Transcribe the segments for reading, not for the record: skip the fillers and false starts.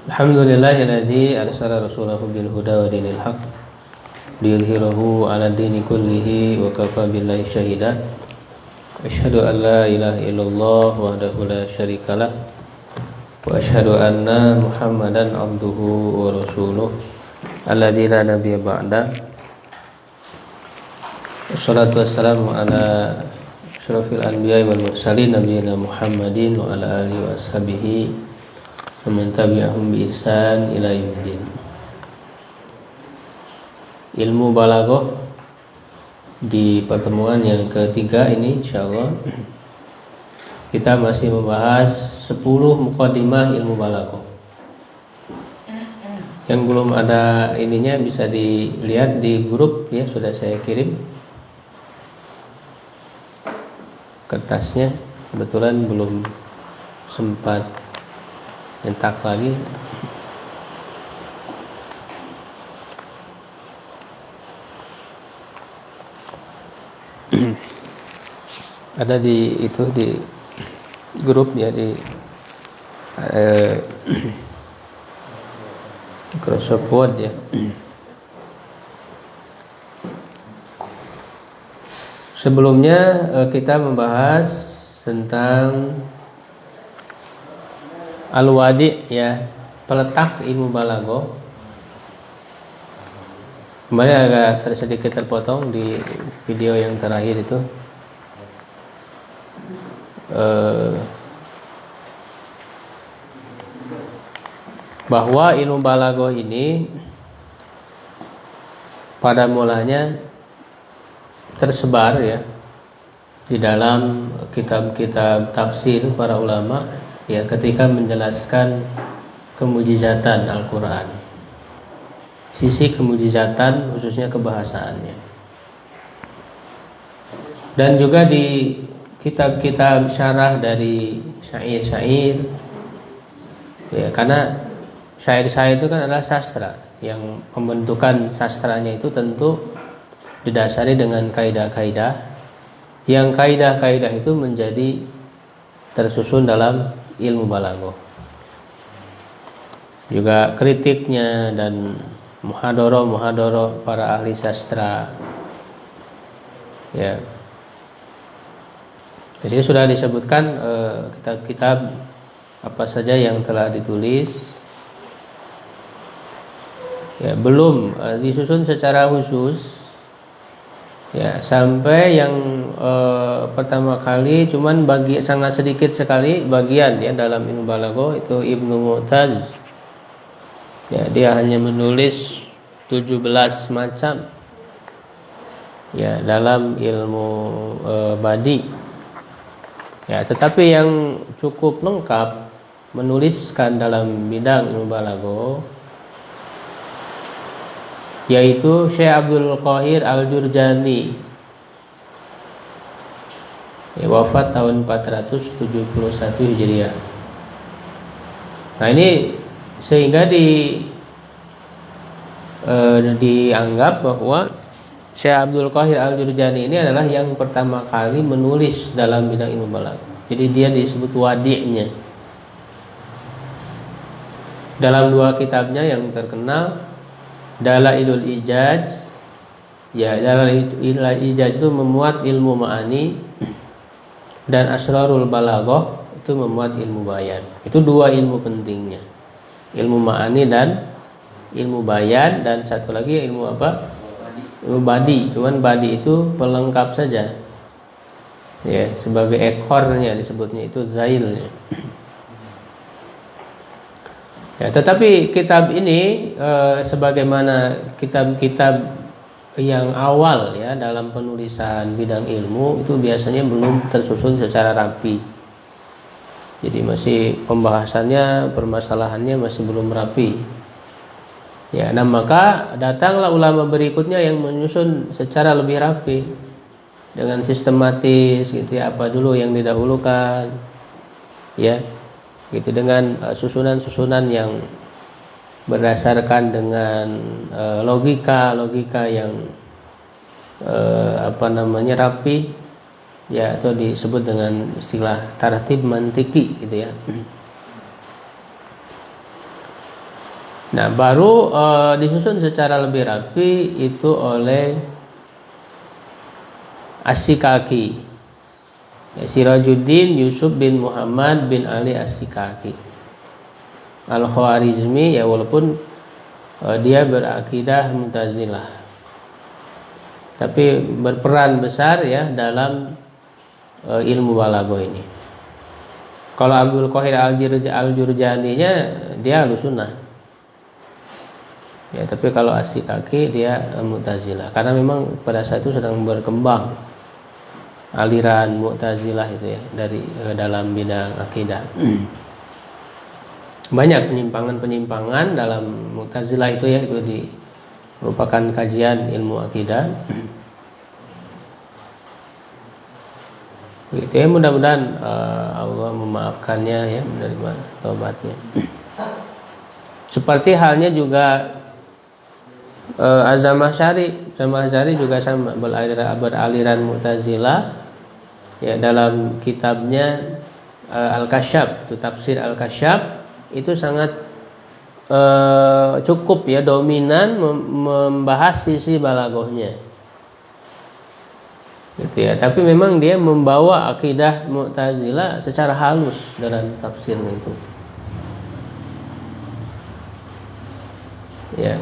Alhamdulillahilladzi arsala rasulahu bil huda wa dinil haq liyudhhirahu 'ala dini kullihi wa kafa billahi syahida. Asyhadu an la ilaha illallah wahdahu la syarikalah wa asyhadu anna Muhammadan abduhu wa rasuluh alladzi la nabiyya ba'da. Wassalatu wassalamu ala asyrafil anbiya'i wal mursalin nabiyina Muhammadin wa ala alihi wa ashabihi man tabi'ahum bi ihsan ila yaumiddin. Ilmu balaghah di pertemuan yang ketiga ini insyaallah kita masih membahas 10 muqaddimah ilmu balaghah. Yang belum ada ininya bisa dilihat di grup ya, sudah saya kirim kertasnya, kebetulan belum sempat nyetak lagi. Ada di itu di grup ya, di Microsoft Word ya. Sebelumnya kita membahas tentang al-wadi ya, peletak ilmu balaghah. Kemarin agak sedikit terpotong di video yang terakhir itu. Bahwa ilmu balaghah ini pada mulanya tersebar ya di dalam kitab-kitab tafsir para ulama ya, ketika menjelaskan kemujizatan Al-Quran, sisi kemujizatan khususnya kebahasaannya, dan juga di kitab-kitab syarah dari syair-syair ya, karena syair-syair itu kan adalah sastra, yang pembentukan sastranya itu tentu didasari dengan kaidah-kaidah, yang kaidah-kaidah itu menjadi tersusun dalam ilmu balaghah. Juga kritiknya dan muhadharah para ahli sastra ya. Di sini sudah disebutkan kitab-kitab apa saja yang telah ditulis ya, belum disusun secara khusus ya, sampai yang pertama kali cuman sangat sedikit sekali bagian ya dalam ilmu balaghah itu Ibnu Mu'taz ya, dia hanya menulis 17 macam ya dalam ilmu badi ya, tetapi yang cukup lengkap menuliskan dalam bidang ilmu balaghah yaitu Syekh Abdul Qahir Al-Jurjani ya, wafat tahun 471 Hijriah. Nah ini sehingga dianggap bahwa Syekh Abdul Qahir Al-Jurjani ini adalah yang pertama kali menulis dalam bidang ilmu balaghah. Jadi dia disebut wadi'nya. Dalam dua kitabnya yang terkenal, Dalailul Ijaz ya, Dalailul Ijaz itu memuat ilmu ma'ani, dan Asrarul Balaghah itu memuat ilmu bayan. Itu dua ilmu pentingnya, ilmu ma'ani dan ilmu bayan, dan satu lagi ilmu apa? Ilmu badi. Cuman badi itu pelengkap saja ya, sebagai ekornya disebutnya itu zailnya ya. Tetapi kitab ini sebagaimana kitab-kitab yang awal ya dalam penulisan bidang ilmu itu biasanya belum tersusun secara rapi. Jadi masih pembahasannya, permasalahannya masih belum rapi ya. Nah maka datanglah ulama berikutnya yang menyusun secara lebih rapi dengan sistematis gitu ya, apa dulu yang didahulukan ya gitu, dengan susunan-susunan yang berdasarkan dengan logika yang rapi ya, atau disebut dengan istilah tartib mantiki gitu ya. Nah, baru disusun secara lebih rapi itu oleh As-Sikaki, ya, Sirajuddin Yusuf bin Muhammad bin Ali As-Sikaki Al-Khwarizmi, ya, walaupun dia berakidah Mu'tazilah, tapi berperan besar ya dalam ilmu balaghah ini. Kalau Abdul Qahir Al-Jurjani-nya dia Ahlussunnah. Ya, tapi kalau As-Sikaki dia Mu'tazilah, karena memang pada saat itu sedang berkembang aliran Mu'tazilah itu ya dari dalam bidang akidah. Banyak penyimpangan dalam Mu'tazilah itu ya, itu merupakan kajian ilmu akidah. Begitu ya, mudah-mudahan Allah memaafkannya ya, menerima taubatnya. Seperti halnya juga Az-Zamakhsyari juga sama, beraliran Mu'tazilah ya. Dalam kitabnya Al-Kasyaf, itu tafsir Al-Kasyaf, itu sangat cukup ya, dominan membahas sisi balaghahnya gitu ya. Tapi memang dia membawa akidah Mu'tazilah secara halus dalam tafsirnya itu ya.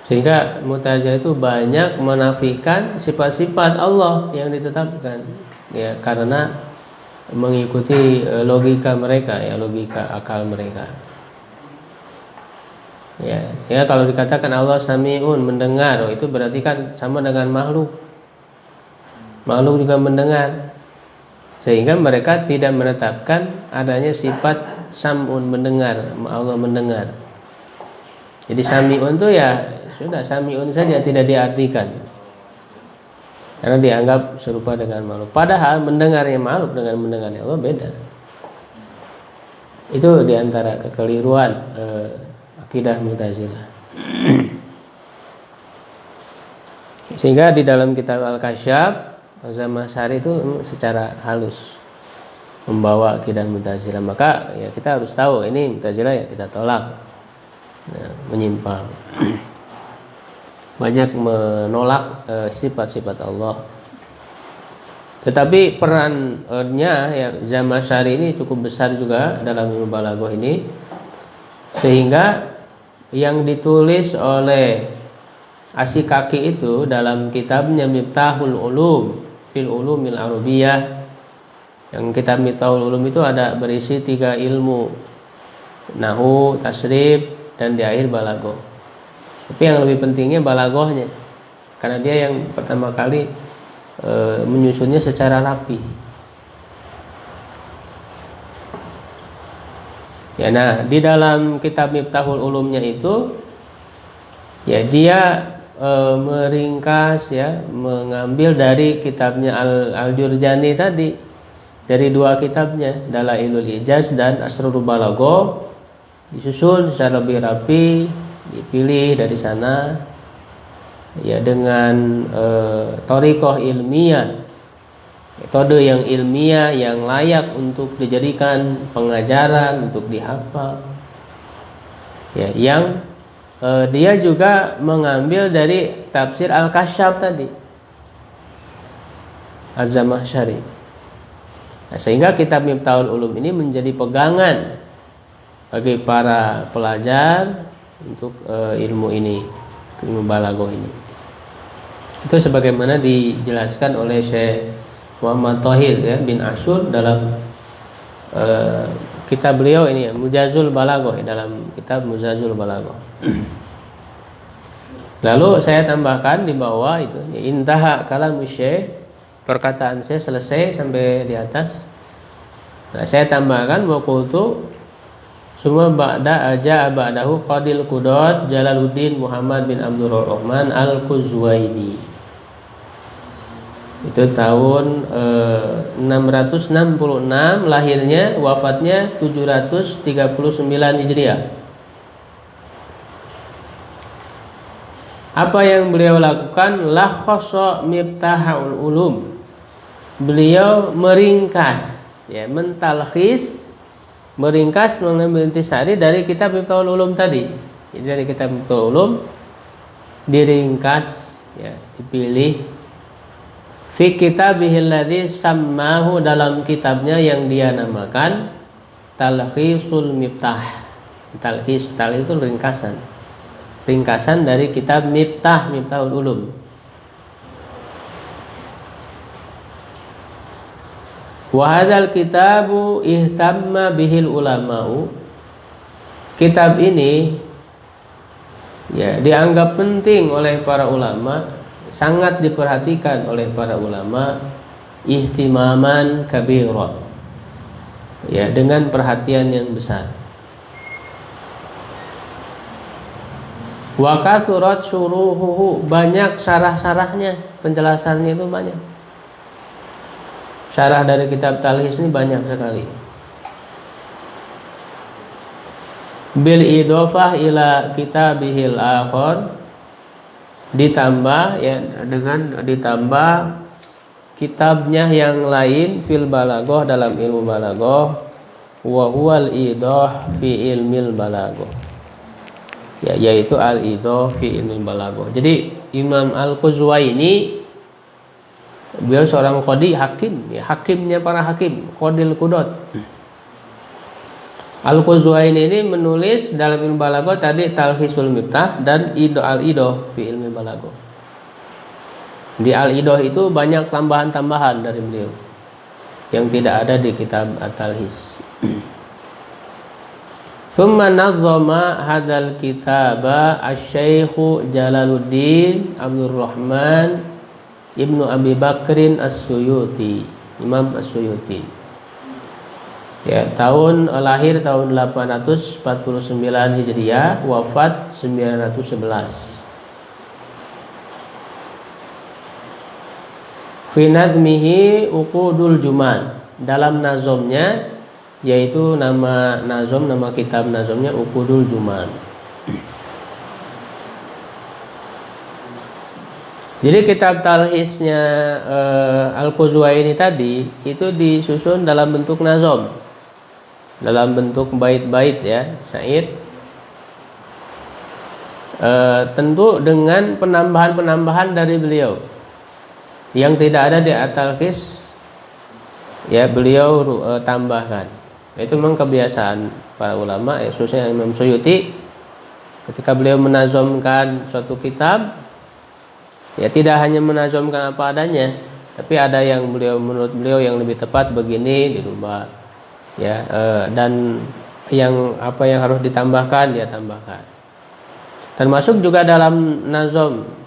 Sehingga Mu'tazilah itu banyak menafikan sifat-sifat Allah yang ditetapkan ya, karena mengikuti logika mereka ya, logika akal mereka ya. Ya, kalau dikatakan Allah Sami'un, mendengar, itu berarti kan sama dengan makhluk juga mendengar, sehingga mereka tidak menetapkan adanya sifat Sam'un, mendengar, Allah mendengar. Jadi Sami'un itu ya sudah Sami'un saja, tidak diartikan, karena dianggap serupa dengan makhluk. Padahal mendengarnya makhluk dengan mendengarnya Allah beda. Itu diantara kekeliruan akidah Mu'tazilah. Sehingga di dalam kitab Al-Kasyaf, Az-Zamakhsyari itu secara halus membawa akidah Mu'tazilah. Maka ya kita harus tahu ini Mu'tazilah ya kita tolak, ya, menyimpang. Banyak menolak sifat-sifat Allah. Tetapi perannya ya Zamakhsyari ini cukup besar juga dalam ilmu balaghah ini, sehingga yang ditulis oleh As-Sikaki itu dalam kitabnya Miftahul Ulum fil Ulumil Arabiyyah. Yang kitab Miftahul Ulum itu ada berisi 3 ilmu, nahwu, tasrif, dan di akhir balaghah. Tapi yang lebih pentingnya balaghahnya, karena dia yang pertama kali menyusunnya secara rapi. Ya, nah di dalam kitab Miftahul Ulumnya itu ya dia meringkas ya, mengambil dari kitabnya Al-Jurjani tadi, dari 2 kitabnya Dalailul Ijaz dan Asrarul Balaghah, disusun secara lebih rapi, dipilih dari sana ya dengan thariqah ilmiah, metode yang ilmiah yang layak untuk dijadikan pengajaran, untuk dihafal ya. Yang dia juga mengambil dari tafsir Al-Kasyaf tadi, Az-Zamakhsyari. Nah, sehingga kitab Miftahul Ulum ini menjadi pegangan bagi para pelajar untuk ilmu ini, ilmu balaghah ini. Itu sebagaimana dijelaskan oleh Syekh Muhammad Thahir ya, bin Ashur dalam kitab beliau ini ya, Mujazul Balaghah, dalam kitab Mujazul Balaghah. Lalu saya tambahkan di bawah itu, intaha kalam Syekh, perkataan saya selesai sampai di atas. Nah, saya tambahkan wa qultu summa ba'da aja ba'dahu Qadil Qudad Jalaluddin Muhammad bin Abdul Rahman Al-Quzwaini. Itu tahun 666 lahirnya, wafatnya 739 Hijriah. Apa yang beliau lakukan? Lakhassa Miftahul Ulum, beliau meringkas, ya, mentalkhis, meringkas, mengambil intisari dari kitab Miftahul Ulum tadi. Jadi dari kitab Miftahul Ulum diringkas, ya, dipilih fi kitabihil ladzi sammahu, dalam kitabnya yang dia namakan Talkhisul Miftah. Talkhis itu ringkasan. Ringkasan dari kitab Miftahul Ulum. Wa hadzal kitabu ihtamma bihil ulama'u. Kitab ini, ya, dianggap penting oleh para ulama, sangat diperhatikan oleh para ulama, ihtimaman kabiran, ya, dengan perhatian yang besar. Wa kathurat syuruhuhu, banyak syarah-syarahnya, penjelasannya itu banyak. Syarah dari kitab Talkhis ini banyak sekali. Bil idhofah ila kitabihil akhar, ditambah, ya, dengan ditambah kitabnya yang lain fil balaghah, dalam ilmu balaghah, wa huwal idah fi ilmil balaghah, ya, yaitu al idah fi ilmil balaghah. Jadi Imam Al-Quzwaini, beliau seorang qadi, hakim, ya, hakimnya para hakim, qadil qudot. Al-Quzwaini ini menulis dalam ilmu balaghah tadi Talkhisul Miftah dan Al-Idah fi ilmi balaghah. Di Al-Idah itu banyak tambahan-tambahan dari beliau yang tidak ada di kitab At-Talkhis. Tsumma nazzama hadzal kitaba asy-Syaikh Jalaluddin Abdurrahman Ibnu Abi Bakrin As-Suyuti, Imam As-Suyuti. Ya, lahir tahun 849 Hijriah, wafat 911. Fi nadmihi Uqudul Juman, dalam nazomnya, yaitu nama kitab nazomnya Uqudul Juman. Jadi kitab talkhisnya Al-Quzwaini tadi itu disusun dalam bentuk nazom, dalam bentuk bait-bait, ya, syair, tentu dengan penambahan-penambahan dari beliau yang tidak ada di At-Talkhis, ya, beliau tambahkan. Itu memang kebiasaan para ulama, ya, khususnya Imam Suyuti, ketika beliau menazomkan suatu kitab, ya, tidak hanya menazomkan apa adanya, tapi ada yang menurut beliau yang lebih tepat begini, dirubah, ya, dan yang apa yang harus ditambahkan dia tambahkan. Termasuk juga dalam nazom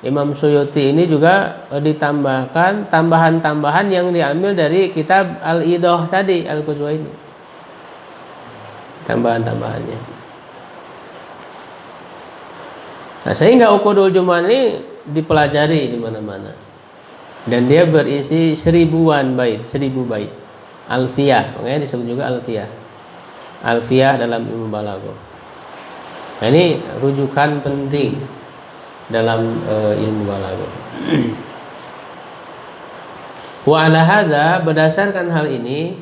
Imam Suyuti ini juga ditambahkan tambahan-tambahan yang diambil dari kitab Al-Idah tadi Al-Quzwaini, tambahan-tambahannya. Nah, sehingga Uqudul Juman ini dipelajari di mana-mana, dan dia berisi 1000 bait. Alfiyah, makanya disebut juga Alfiyah. Alfiyah dalam ilmu balaghah. Nah, ini rujukan penting dalam ilmu balaghah. Wa ala hadza, berdasarkan hal ini,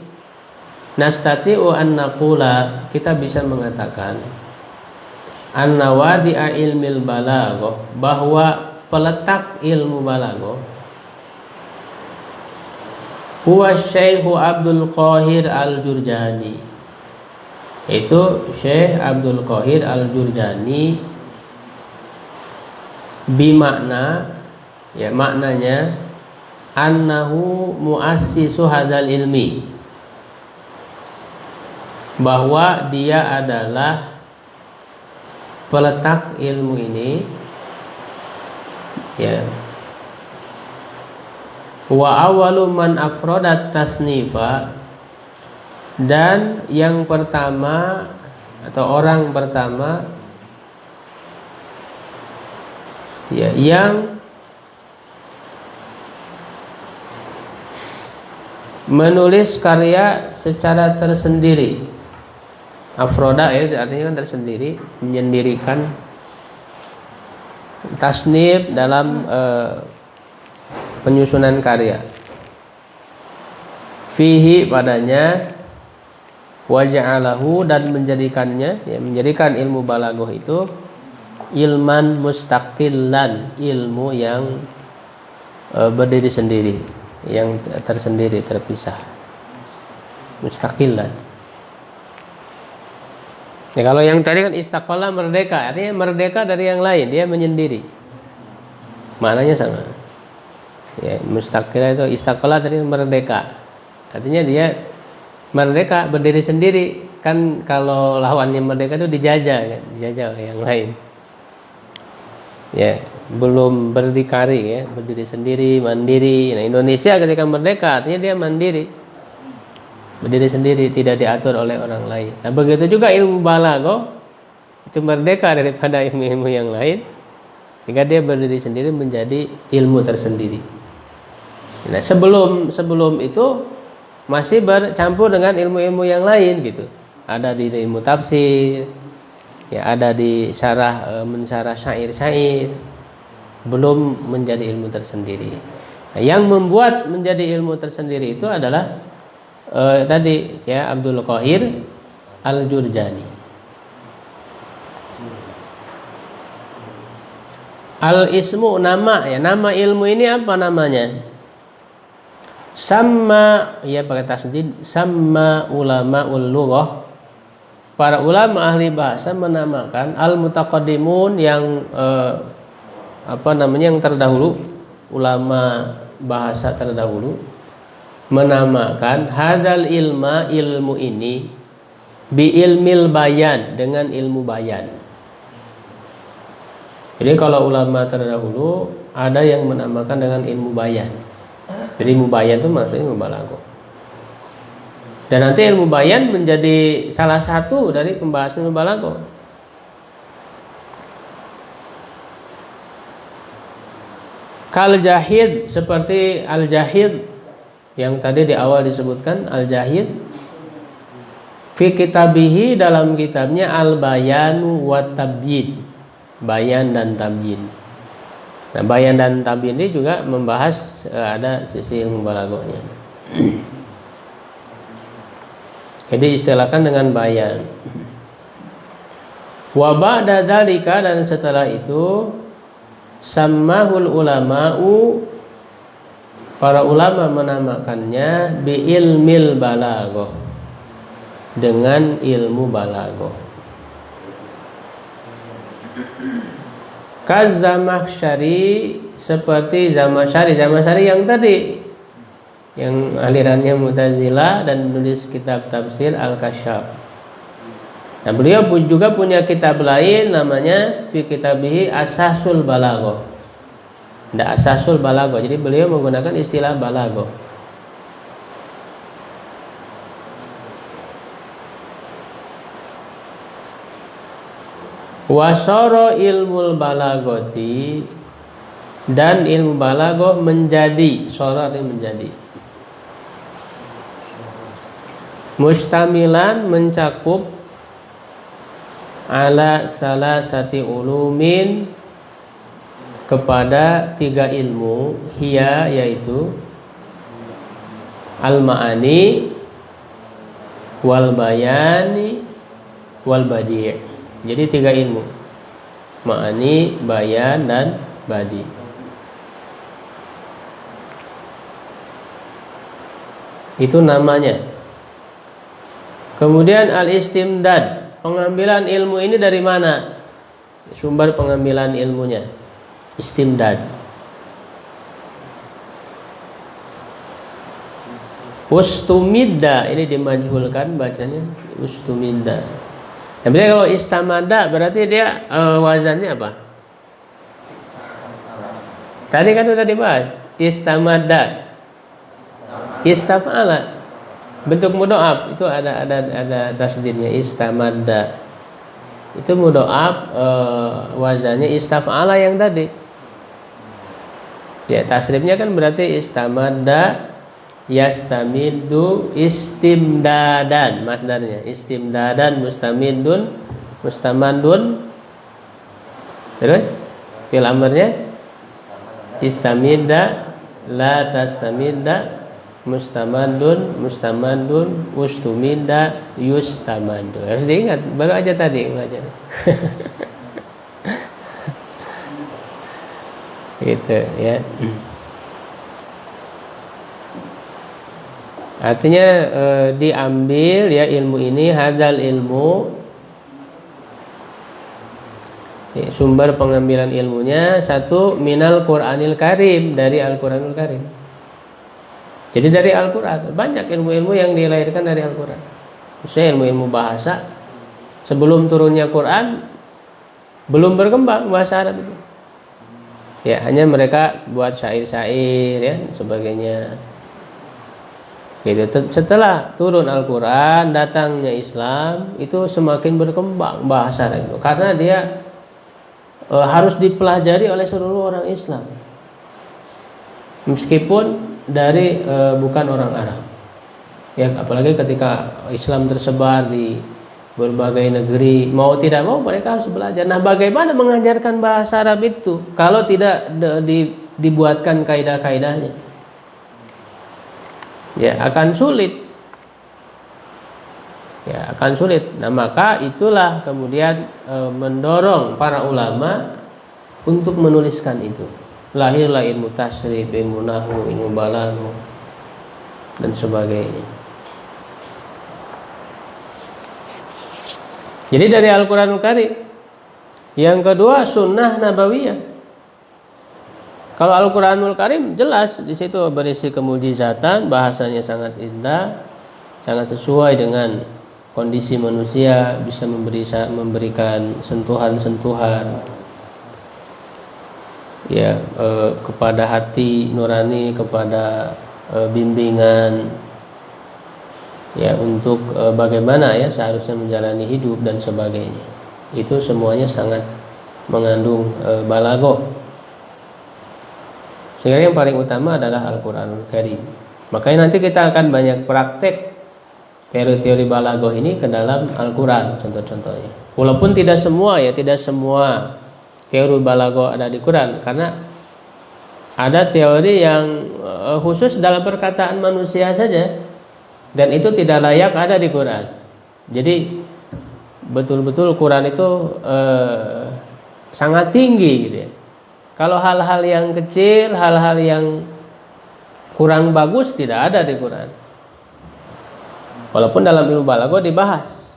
nastati'u an naqula, kita bisa mengatakan anna wadi'a ilmil balaghah, bahwa peletak ilmu balaghah huwa Syekh Abdul Qahir Al-Jurjani, itu Syekh Abdul Qahir Al-Jurjani, bimakna, ya, maknanya annahu muassisu hadzal ilmi, bahwa dia adalah peletak ilmu ini, ya. Wa awwalu man afrodat tasnifa, dan yang pertama atau orang pertama, ya, yang menulis karya secara tersendiri. Afroda, ya, artinya kan tersendiri, menyendirikan, tasnif dalam penyusunan karya. fihi padanya, waja'alahu dan menjadikannya, ya, menjadikan ilmu balaghah itu ilman mustaqillan, ilmu yang berdiri sendiri, yang tersendiri, terpisah. Mustaqillan. Ya, kalau yang tadi kan istaqalla, merdeka, artinya merdeka dari yang lain, dia menyendiri. Maknanya sama. Ya, mustaqillah itu istaqalla tadi merdeka. Artinya dia merdeka, berdiri sendiri. Kan kalau lawannya merdeka itu dijajah kan, dijajah oleh yang lain. Ya, belum berdikari ya, berdiri sendiri, mandiri. Nah, Indonesia ketika merdeka artinya dia mandiri. Berdiri sendiri, tidak diatur oleh orang lain. Nah, begitu juga ilmu balaghah itu merdeka daripada ilmu-ilmu yang lain, sehingga dia berdiri sendiri menjadi ilmu tersendiri. Nah, sebelum itu masih bercampur dengan ilmu-ilmu yang lain gitu. Ada di ilmu tafsir, ya ada di syarah mensyarah syair-syair, belum menjadi ilmu tersendiri. Nah, yang membuat menjadi ilmu tersendiri itu adalah tadi ya Abdul Qahir Al-Jurjani. Al-ismu nama, ya nama ilmu ini apa namanya? Sama ya pakai tasdid, sama ulamaul lughah. Para ulama ahli bahasa menamakan al-mutaqaddimun yang yang terdahulu, ulama bahasa terdahulu menamakan hadzal ilma, ilmu ini, bi ilmil bayan, dengan ilmu bayan. Jadi kalau ulama terdahulu ada yang menamakan dengan ilmu bayan. Jadi ilmu bayan itu maksudnya ilmu balaghah. Dan nanti ilmu bayan menjadi salah satu dari pembahasan ilmu balaghah. Kal jahid, seperti al jahid yang tadi di awal disebutkan, al-jahid fi kitabihi, dalam kitabnya al-bayanu wa tabyin, bayan dan tabyin. Nah, bayan dan tabyin ini juga membahas ada sisi ilmu balaghahnya. Jadi istilahkan dengan bayan. Wa ba'da dzalika, dan setelah itu sammahul ulama'u, para ulama menamakannya bi ilmil balaghah, dengan ilmu balaghah. Kaz-Zamakhsyari, seperti Zamakhsyari yang tadi, yang alirannya Mu'tazilah dan menulis kitab tafsir Al-Kasyaf. Nah, beliau pun juga punya kitab lain namanya fi kitabihi Asasul Balaghah. Tidak asasul balaghah, jadi beliau menggunakan istilah balaghah. Wasara ilmul balaghati, dan ilmu balaghah menjadi, sara menjadi, mustamilan mencakup, ala salasati ulumin, kepada 3 ilmu, hiya yaitu al-ma'ani wal bayani wal badi'. Jadi 3 ilmu, ma'ani, bayan dan badi. Itu namanya. Kemudian al-istimdad, pengambilan ilmu ini dari mana? Sumber pengambilan ilmunya, istimdad. Ustumidda, ini dimajhulkan bacanya, ustumidda. Tapi kalau istamada berarti dia wazannya apa? Tadi kan sudah dibahas, istamada, istaf'ala. Bentuk mudho'af itu ada tasdidnya, istamada. Itu mudho'af, wazannya istaf'ala yang tadi. Ya, tasrifnya kan berarti istamada yastamidu istimdadan, masdarnya istimdadan, mustamidun, mustamandun. Terus fil amrnya istamidda la tastamidda mustamadun, ustumida, yustamadu. Harus diingat, baru aja tadi belajar. Gitu ya. Artinya diambil ya ilmu ini, hadal ilmu, sumber pengambilan ilmunya satu minal Qur'anil Karim, dari Al-Qur'anul Karim. Jadi dari Al-Qur'an banyak ilmu-ilmu yang dilahirkan dari Al-Qur'an. Misalnya ilmu-ilmu bahasa, sebelum turunnya Qur'an belum berkembang bahasa Arab itu. Ya, hanya mereka buat syair-syair ya sebagainya. Gitu. Setelah turun Al-Qur'an, datangnya Islam, itu semakin berkembang bahasa Arab itu. Karena dia harus dipelajari oleh seluruh orang Islam. Meskipun dari bukan orang Arab. Ya, apalagi ketika Islam tersebar di berbagai negeri, mau tidak mau mereka harus belajar. Nah, bagaimana mengajarkan bahasa Arab itu kalau tidak dibuatkan kaidah-kaidahnya? Ya, akan sulit. Ya, akan sulit. Nah, maka itulah kemudian mendorong para ulama untuk menuliskan itu. Lahirlah ilmu tasrif, ilmu nahwu, ilmu balaghah dan sebagainya. Jadi dari Al-Qur'anul Karim. Yang kedua, sunnah nabawiyah. Kalau Al-Qur'anul Karim jelas di situ berisi kemujizatan, bahasanya sangat indah, sangat sesuai dengan kondisi manusia, bisa memberikan sentuhan-sentuhan ya kepada hati nurani, kepada bimbingan ya untuk bagaimana ya seharusnya menjalani hidup dan sebagainya. Itu semuanya sangat mengandung balaghah. Sehingga yang paling utama adalah Al-Qur'anul Karim. Makanya nanti kita akan banyak praktek teori-teori balaghah ini ke dalam Al-Qur'an, contoh-contohnya. Walaupun tidak semua teori balaghah ada di Quran, karena ada teori yang khusus dalam perkataan manusia saja, dan itu tidak layak ada di Quran. Jadi betul-betul Quran itu sangat tinggi gitu ya. Kalau hal-hal yang kecil, hal-hal yang kurang bagus tidak ada di Quran. Walaupun dalam ilmu balaghah dibahas.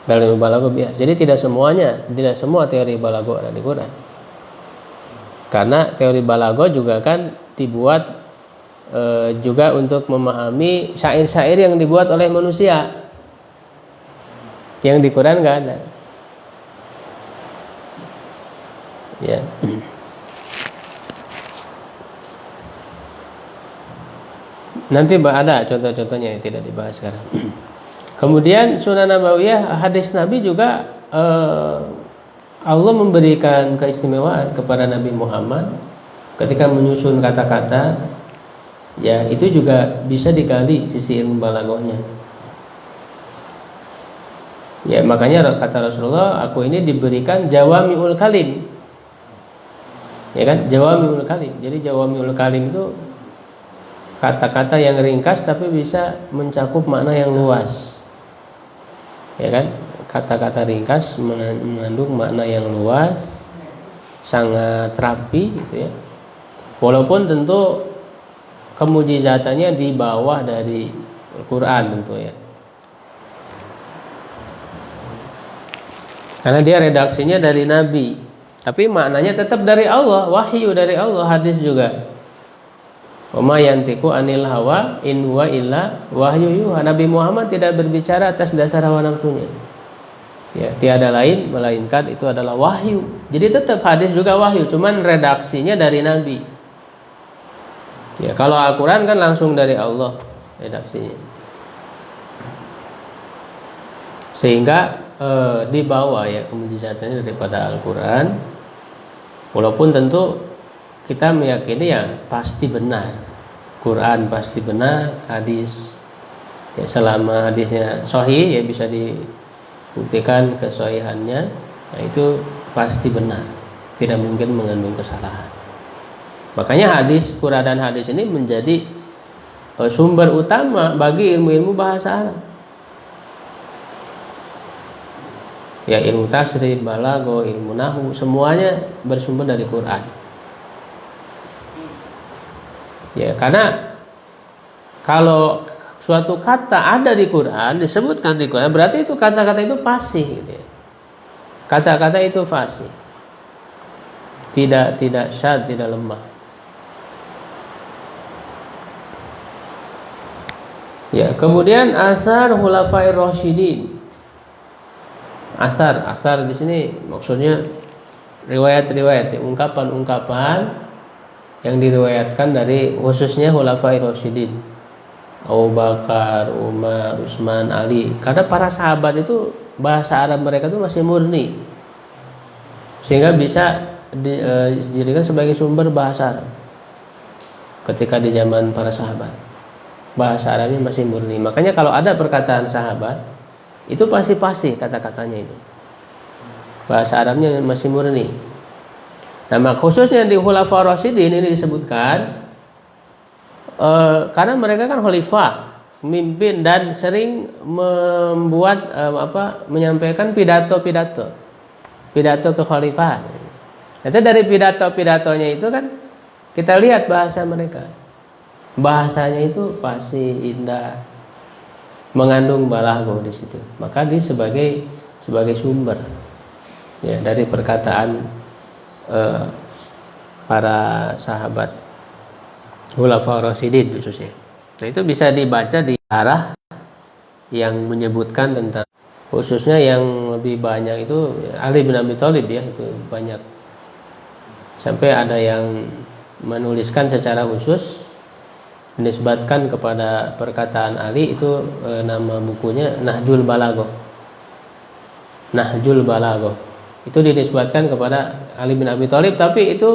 Dalam ilmu balaghah biasa. Jadi tidak semua teori balaghah ada di Quran. Karena teori balaghah juga kan dibuat juga untuk memahami syair-syair yang dibuat oleh manusia. Yang di Quran nggak ada. Ya. Nanti ada contoh-contohnya yang tidak dibahas sekarang. Kemudian sunnah nabawiyah, hadis Nabi juga Allah memberikan keistimewaan kepada Nabi Muhammad ketika menyusun kata-kata. Ya, itu juga bisa digali sisi ilmu balaghahnya. Ya, makanya kata Rasulullah, aku ini diberikan jawami'ul kalim. Ya kan, jawami'ul kalim. Jadi jawami'ul kalim itu kata-kata yang ringkas tapi bisa mencakup makna yang luas. Ya kan, kata-kata ringkas mengandung makna yang luas, sangat rapi gitu ya. Walaupun tentu kemujizatannya di bawah dari Al-Quran tentu ya. Karena dia redaksinya dari Nabi, tapi maknanya tetap dari Allah, wahyu dari Allah, hadis juga. Wa ma yantiqu anil hawa in huwa illa wahyu yuha. Nabi Muhammad tidak berbicara atas dasar hawa nafsunya. Ya, tiada lain melainkan itu adalah wahyu. Jadi tetap hadis juga wahyu, cuman redaksinya dari Nabi. Ya, kalau Al-Quran kan langsung dari Allah redaksinya. Sehingga di bawah ya kemujizatannya daripada Al-Quran. Walaupun tentu kita meyakini ya pasti benar. Quran pasti benar, hadis ya selama hadisnya sahih ya bisa dibuktikan kesahihannya. Nah, itu pasti benar. Tidak mungkin mengandung kesalahan. Makanya hadis, Quran dan hadis ini menjadi sumber utama bagi ilmu-ilmu bahasa Arab. Ya, ilmu tasrif, balaghah, ilmu nahwu, semuanya bersumber dari Quran. Ya, karena kalau suatu kata ada di Quran, disebutkan di Quran, berarti itu kata-kata itu fasih gitu ya. Kata-kata itu fasih. Tidak syadz, tidak lemah. Ya, kemudian asar khulafair rasyidin. Asar di sini maksudnya riwayat-riwayat, ungkapan-ungkapan yang diriwayatkan dari khususnya khulafair rasyidin. Abu Bakar, Umar, Utsman, Ali. Karena para sahabat itu bahasa Arab mereka itu masih murni. Sehingga bisa dijadikan sebagai sumber bahasa Arab. Ketika di zaman para sahabat, bahasa Arabnya masih murni. Makanya kalau ada perkataan sahabat, itu pasti kata-katanya itu. Bahasa Arabnya masih murni. Nah, khususnya di Khulafaur Rasyidin ini disebutkan karena mereka kan khalifah, memimpin dan sering membuat menyampaikan pidato kekhalifahan. Itu dari pidato-pidatonya itu kan kita lihat bahasa mereka. Bahasanya itu pasti indah, mengandung balaghah di situ. Maka dia sebagai sumber ya dari perkataan para sahabat Khulafaur Rasyidin khususnya. Nah, itu bisa dibaca di arah yang menyebutkan tentang khususnya yang lebih banyak itu Ali bin Abi Thalib ya, itu banyak. Sampai ada yang menuliskan secara khusus dinisbatkan kepada perkataan Ali itu nama bukunya Nahjul Balaghah. Itu dinisbatkan kepada Ali bin Abi Thalib, tapi itu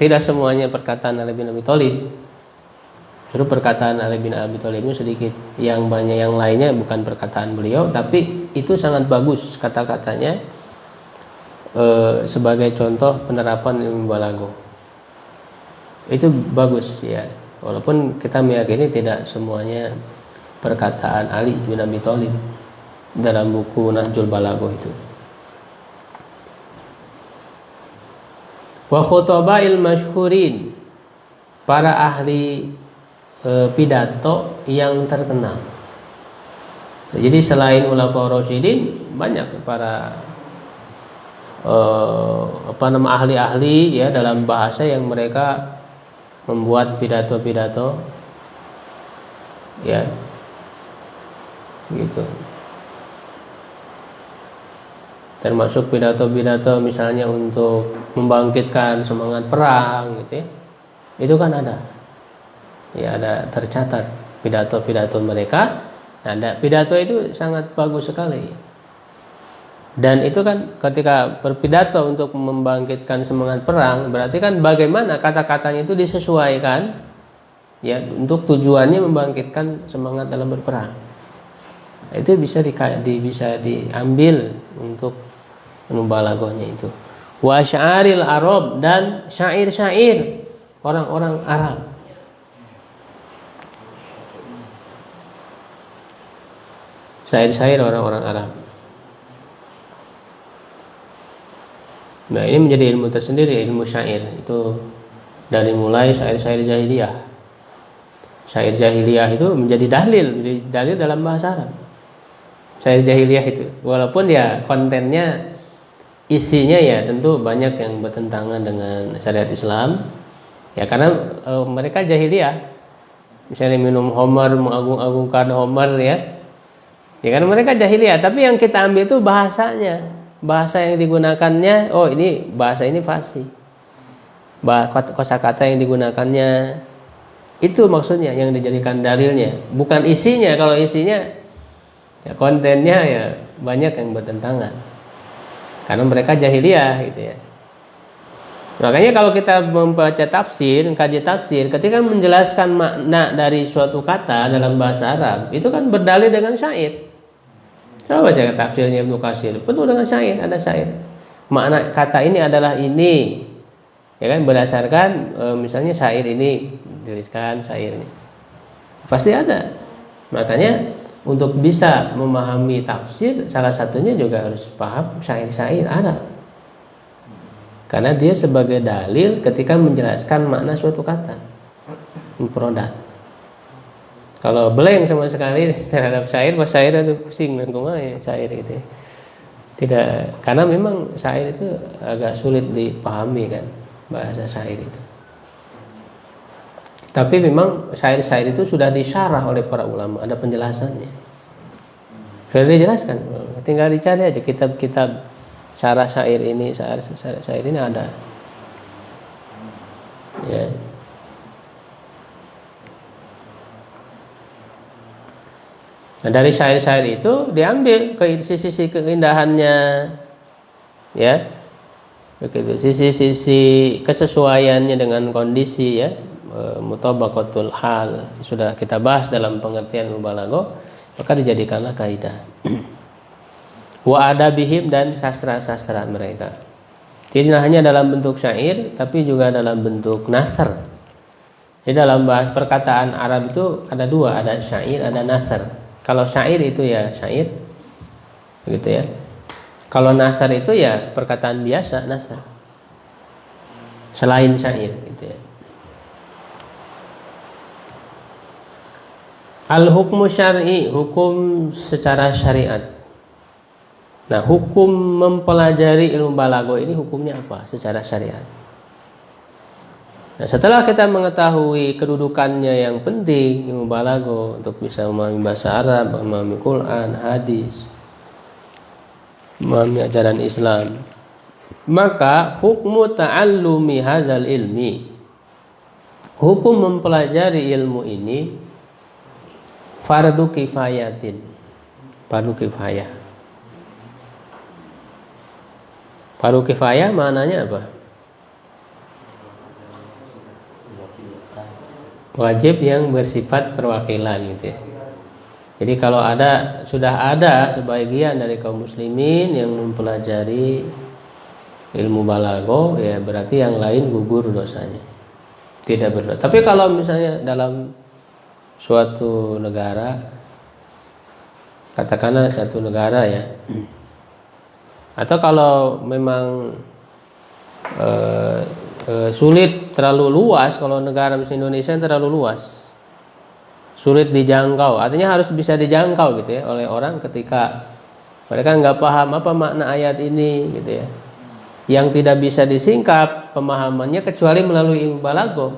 tidak semuanya perkataan Ali bin Abi Thalib. Justru perkataan Ali bin Abi Thalib itu sedikit. Yang banyak yang lainnya bukan perkataan beliau, tapi itu sangat bagus kata-katanya sebagai contoh penerapan ilmu balaghah. Itu bagus ya. Walaupun kita meyakini tidak semuanya perkataan Ali bin Abi Thalib dalam buku Nahjul Balaghah itu. Wa khutabail masyhurin, para ahli pidato yang terkenal. Jadi selain Khulafaur Rasyidin banyak para ahli-ahli ya dalam bahasa yang mereka membuat pidato-pidato ya gitu, termasuk pidato-pidato misalnya untuk membangkitkan semangat perang gitu ya, itu kan ada tercatat pidato-pidato mereka. Nah, pidato itu sangat bagus sekali. Dan itu kan ketika berpidato untuk membangkitkan semangat perang, berarti kan bagaimana kata-katanya itu disesuaikan ya untuk tujuannya membangkitkan semangat dalam berperang. Itu bisa diambil untuk balaghahnya itu. Wa sya'aril Arab, dan syair-syair orang-orang Arab. Syair-syair orang-orang Arab. Nah, ini menjadi ilmu tersendiri, ilmu syair. Itu dari mulai syair-syair jahiliyah. Syair jahiliyah itu menjadi dalil dalam bahasa Arab. Syair jahiliyah itu, walaupun ya kontennya, isinya ya tentu banyak yang bertentangan dengan syariat Islam. Ya karena mereka jahiliyah. Misalnya minum Homer, mengagung-agungkan Homer ya. Ya karena mereka jahiliyah, tapi yang kita ambil itu bahasanya. Bahasa yang digunakannya, oh ini bahasa ini fasih. Kosakata yang digunakannya itu maksudnya yang dijadikan dalilnya, bukan isinya. Kalau isinya ya kontennya ya banyak yang bertentangan. Karena mereka jahiliyah gitu ya. Makanya kalau kita membaca tafsir, kaji tafsir, ketika menjelaskan makna dari suatu kata dalam bahasa Arab, itu kan berdalil dengan syair. Coba baca tafsirnya Ibnu Katsir, penuh dengan syair, ada syair. Makna kata ini adalah ini, ya kan, berdasarkan misalnya syair ini, tuliskan syairnya. Pasti ada. Makanya untuk bisa memahami tafsir, salah satunya juga harus paham syair-syair Arab. Karena dia sebagai dalil ketika menjelaskan makna suatu kata, mufradat. Kalau blank sama sekali terhadap syair, pas syair itu pusing dan kumaha syair itu. Tidak, karena memang syair itu agak sulit dipahami kan, bahasa syair itu. Tapi memang syair-syair itu sudah disyarah oleh para ulama, ada penjelasannya. Sudah dijelaskan, tinggal dicari aja kitab-kitab syarah syair ini, syair ini ada. Ya. Nah, dari syair-syair itu diambil ke sisi-sisi keindahannya, ya, begitu, sisi-sisi kesesuaiannya dengan kondisi, ya, mutabaqatul hal sudah kita bahas dalam pengertian mubalaghah, maka dijadikanlah kaidah. Wa adabihim, dan sastra-sastra mereka. Tidak hanya dalam bentuk syair, tapi juga dalam bentuk nasr. Di dalam bahasa perkataan Arab itu ada dua, ada syair, ada nasr. Kalau syair itu ya syair, begitu ya. Kalau nasr itu ya perkataan biasa, nasr. Selain syair, gitu ya. Al-hukmu syar'i, hukum secara syariat. Nah, hukum mempelajari ilmu balaghah ini hukumnya apa secara syariat? Nah, setelah kita mengetahui kedudukannya yang penting ilmu balaghah untuk bisa memahami bahasa Arab, memahami Quran, hadis, memahami ajaran Islam, maka hukmu ta'allumi hadzal ilmi, hukum mempelajari ilmu ini fardu kifayatin, fardu kifayah. Fardu kifayah maknanya apa? Wajib yang bersifat perwakilan, gitu ya. Jadi kalau sudah ada sebagian dari kaum muslimin yang mempelajari ilmu balaghah, ya berarti yang lain gugur dosanya, tidak berdosa. Tapi kalau misalnya dalam suatu negara, katakanlah satu negara ya, atau kalau memang sulit, terlalu luas, kalau negara misalnya Indonesia terlalu luas, sulit dijangkau, artinya harus bisa dijangkau gitu ya oleh orang ketika mereka nggak paham apa makna ayat ini, gitu ya, yang tidak bisa disingkap pemahamannya kecuali melalui ilmu balaghah.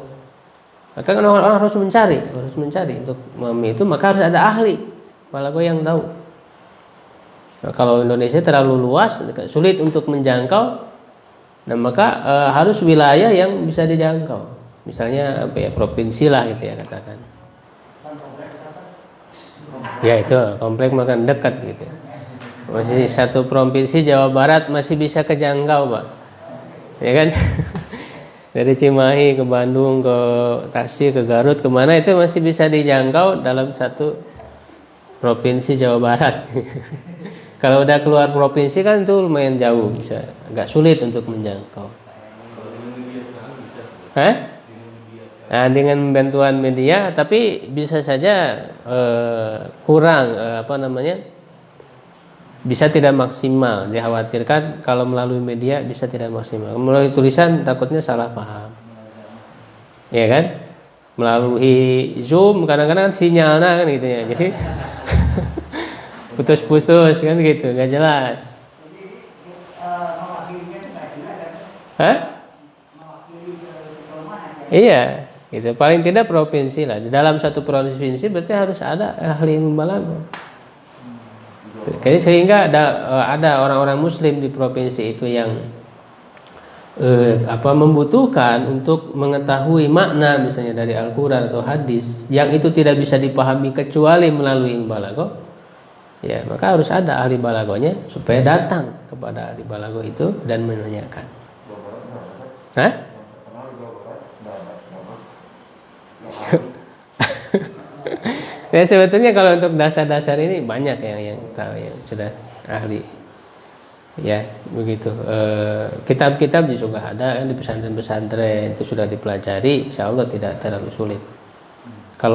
Maka kan orang harus mencari untuk memahami itu, maka harus ada ahli balaghah yang tahu. Nah, kalau Indonesia terlalu luas, sulit untuk menjangkau, nah maka harus wilayah yang bisa dijangkau, misalnya apa ya, provinsi lah gitu ya katakan. Ya itu komplek makan dekat gitu. Masih satu provinsi Jawa Barat masih bisa kejangkau, Pak. Ya kan? Dari Cimahi ke Bandung, ke Tasik, ke Garut, kemana itu masih bisa dijangkau dalam satu provinsi Jawa Barat. Kalau udah keluar provinsi kan itu lumayan jauh, bisa agak sulit untuk menjangkau. Nah, dengan bantuan media, tapi bisa saja kurang bisa tidak maksimal. Dikhawatirkan kalau melalui media bisa tidak maksimal. Melalui tulisan takutnya salah paham, ya kan? Melalui Zoom kadang-kadang sinyalnya kan gitu ya, jadi putus-putus kan gitu, nggak jelas. Iya, gitu. Paling tidak provinsi lah. Di dalam satu provinsi berarti harus ada ahli ilmu balaghah. Sehingga ada orang-orang Muslim di provinsi itu yang membutuhkan untuk mengetahui makna misalnya dari Al-Quran atau hadis yang itu tidak bisa dipahami kecuali melalui ilmu balaghah. Ya, maka harus ada ahli balaghahnya supaya datang kepada ahli balaghah itu dan menanyakan. Ya sebetulnya kalau untuk dasar-dasar ini banyak yang tahu, yang sudah ahli. Ya, begitu. Kitab-kitab juga ada kan di pesantren-pesantren, itu sudah dipelajari, insyaallah tidak terlalu sulit.